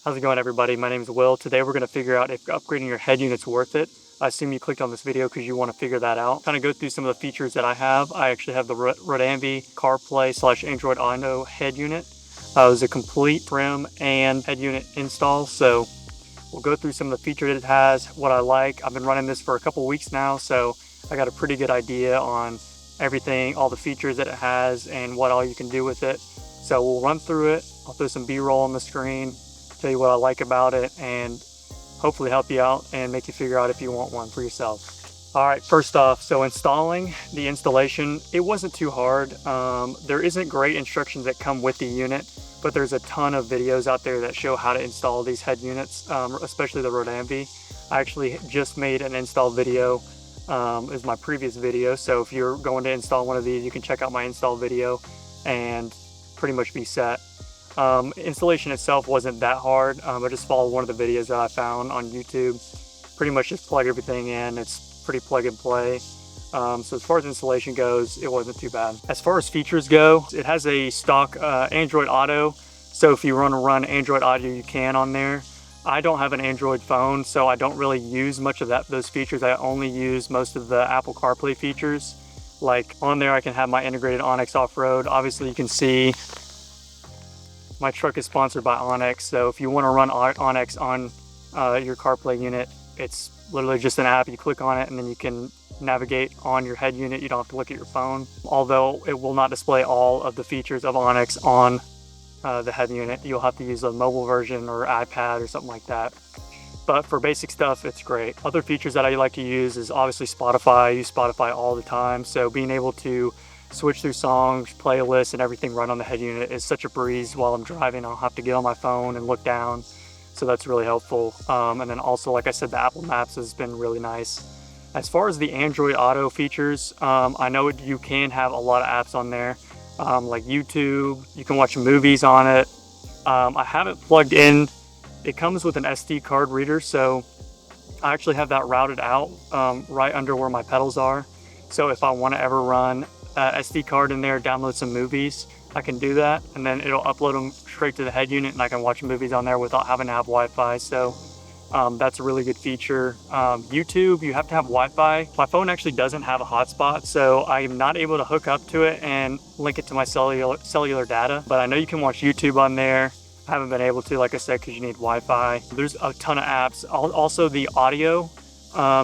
How's it going, everybody? My name is Will. Today we're going to figure out if upgrading your head unit's worth it. I assume you clicked on this video because you want to figure that out. Kind of go through some of the features that I have. I actually have the ROADANVI CarPlay / Android Auto head unit. It was a complete trim and head unit install, so we'll go through some of the features it has, what I like. I've been running this for a couple weeks now, so I got a pretty good idea on everything, all the features that it has and what all you can do with it. So we'll run through it. I'll throw some B-roll on the screen, tell you what I like about it, and hopefully help you out and make you figure out if you want one for yourself. All right, first off, so installing the installation, it wasn't too hard. There isn't great instructions that come with the unit, but there's a ton of videos out there that show how to install these head units, especially the ROADANVI. I actually just made an install video as my previous video, so if you're going to install one of these, you can check out my install video and pretty much be set. Installation itself wasn't that hard. I just followed one of the videos that I found on YouTube. Pretty much just plug everything in. It's pretty plug and play. So as far as installation goes, it wasn't too bad. As far as features go, it has a stock Android Auto. So if you want to run Android Auto, you can on there. I don't have an Android phone, so I don't really use much of those features. I only use most of the Apple CarPlay features. Like on there, I can have my integrated Onyx off-road. Obviously, you can see my truck is sponsored by Onyx, so if you want to run Onyx on your CarPlay unit, it's literally just an app. You click on it and then you can navigate on your head unit. You don't have to look at your phone, although it will not display all of the features of Onyx on the head unit. You'll have to use a mobile version or iPad or something like that. But for basic stuff, it's great. Other features that I like to use is obviously Spotify. I use Spotify all the time, so being able to switch through songs, playlists, and everything run on the head unit is such a breeze. While I'm driving, I don't have to get on my phone and look down, so that's really helpful. And then also, like I said, the Apple Maps has been really nice. As far as the Android Auto features, I know you can have a lot of apps on there, like YouTube. You can watch movies on it. I haven't plugged in. It comes with an SD card reader, so I actually have that routed out right under where my pedals are. So if I want to ever run SD card in there, download some movies, I can do that, and then it'll upload them straight to the head unit, and I can watch movies on there without having to have Wi-Fi. So that's a really good feature. YouTube, you have to have Wi-Fi. My phone actually doesn't have a hotspot, so I'm not able to hook up to it and link it to my cellular data, but I know you can watch YouTube on there. I haven't been able to, like I said, because you need Wi-Fi. There's a ton of apps. Also, the audio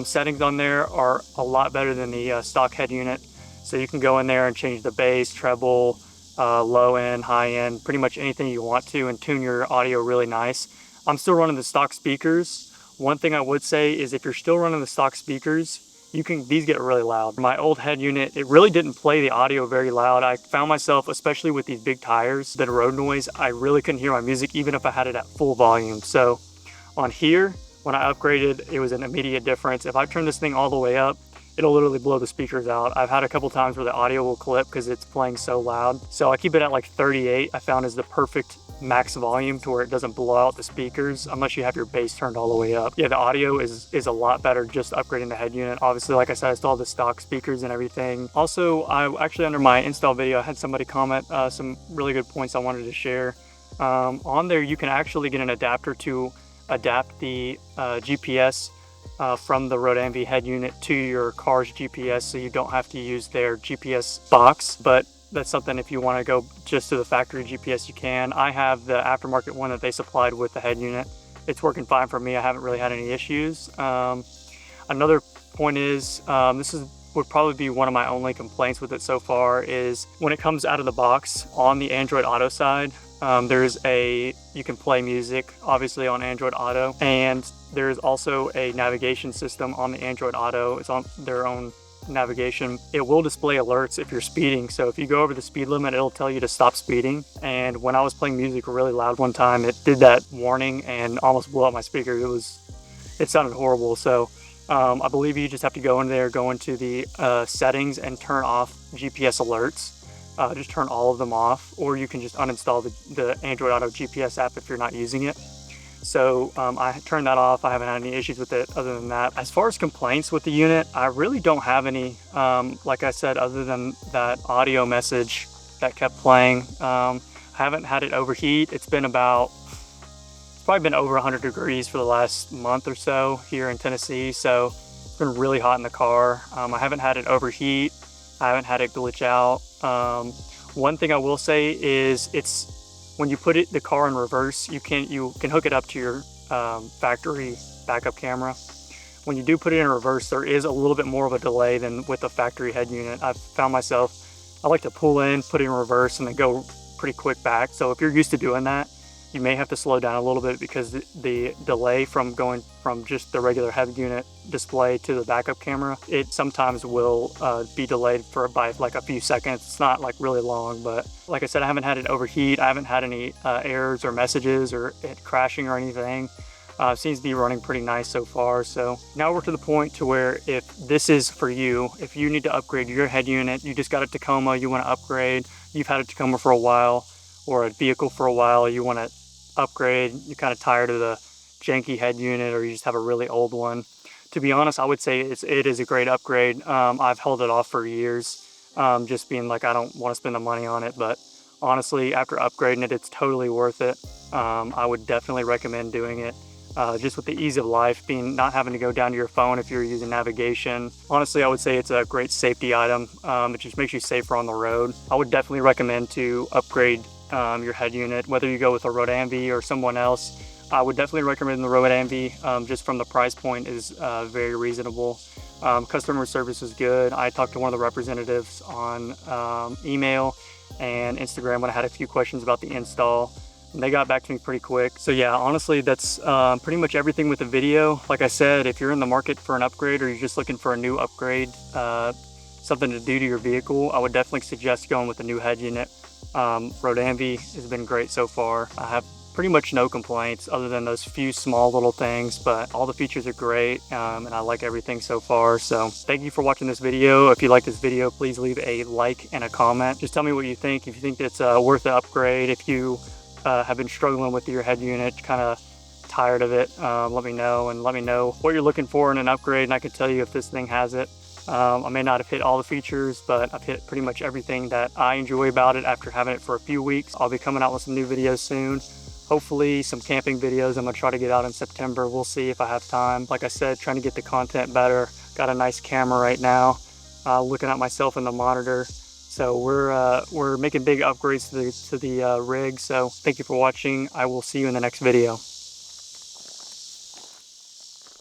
settings on there are a lot better than the stock head unit. So you can go in there and change the bass, treble, low end, high end, pretty much anything you want to, and tune your audio really nice. I'm still running the stock speakers. One thing I would say is if you're still running the stock speakers, these get really loud. My old head unit, it really didn't play the audio very loud. I found myself, especially with these big tires, the road noise, I really couldn't hear my music even if I had it at full volume. So on here, when I upgraded, it was an immediate difference. If I turn this thing all the way up, it'll literally blow the speakers out. I've had a couple times where the audio will clip because it's playing so loud. So I keep it at like 38, I found is the perfect max volume to where it doesn't blow out the speakers unless you have your bass turned all the way up. Yeah, the audio is a lot better just upgrading the head unit. Obviously, like I said, I installed the stock speakers and everything. Also, I actually, under my install video, I had somebody comment some really good points I wanted to share. On there, you can actually get an adapter to adapt the GPS from the ROADANVI head unit to your car's GPS, so you don't have to use their GPS box. But that's something, if you want to go just to the factory GPS, you can. I have the aftermarket one that they supplied with the head unit. It's working fine for me. I haven't really had any issues. Another point is, would probably be one of my only complaints with it so far, is when it comes out of the box on the Android Auto side, you can play music obviously on Android Auto, and there's also a navigation system on the Android Auto. It's on their own navigation. It will display alerts if you're speeding, so if you go over the speed limit, it'll tell you to stop speeding. And when I was playing music really loud one time, it did that warning and almost blew out my speaker. It sounded horrible. So I believe you just have to go in there, go into the settings and turn off GPS alerts. Just turn all of them off, or you can just uninstall the Android Auto GPS app if you're not using it. So I turned that off. I haven't had any issues with it other than that. As far as complaints with the unit, I really don't have any, like I said, other than that audio message that kept playing. I haven't had it overheat. It's been about probably been over 100 degrees for the last month or so here in Tennessee, so it's been really hot in the car. I haven't had it overheat. I haven't had it glitch out. One thing I will say is when you put the car in reverse, you can hook it up to your factory backup camera. When you do put it in reverse, there is a little bit more of a delay than with the factory head unit. I've found myself, I like to pull in, put it in reverse, and then go pretty quick back. So if you're used to doing that, you may have to slow down a little bit because the delay from going from just the regular head unit display to the backup camera, it sometimes will be delayed by like a few seconds. It's not like really long, but like I said, I haven't had it overheat. I haven't had any errors or messages or it crashing or anything. Seems to be running pretty nice so far. So now we're to the point to where if this is for you, if you need to upgrade your head unit, you just got a Tacoma, you want to upgrade, you've had a Tacoma for a while or a vehicle for a while, you want to upgrade, you're kind of tired of the janky head unit or you just have a really old one. To be honest, I would say it is a great upgrade. I've held it off for years, just being like I don't want to spend the money on it, but honestly, after upgrading it, it's totally worth it. I would definitely recommend doing it. Just with the ease of life, not having to go down to your phone if you're using navigation. Honestly, I would say it's a great safety item. It just makes you safer on the road. I would definitely recommend to upgrade your head unit, whether you go with a ROADANVI or someone else. I would definitely recommend the ROADANVI, just from the price point is very reasonable. Customer service is good. I talked to one of the representatives on email and Instagram when I had a few questions about the install. And they got back to me pretty quick. So yeah, honestly, that's pretty much everything with the video. Like I said, if you're in the market for an upgrade or you're just looking for a new upgrade, something to do to your vehicle, I would definitely suggest going with the new head unit. ROADANVI has been great so far. I have pretty much no complaints other than those few small little things, but all the features are great, and I like everything so far. So thank you for watching this video. If you like this video, please leave a like and a comment. Just tell me what you think. If you think it's worth the upgrade, if you have been struggling with your head unit, kind of tired of it, let me know, and let me know what you're looking for in an upgrade, and I can tell you if this thing has it. I may not have hit all the features, but I've hit pretty much everything that I enjoy about it after having it for a few weeks. I'll be coming out with some new videos soon. Hopefully some camping videos I'm gonna try to get out in September. We'll see if I have time. Like I said, trying to get the content better. Got a nice camera right now, looking at myself in the monitor. So we're making big upgrades to the rig. So thank you for watching. I will see you in the next video.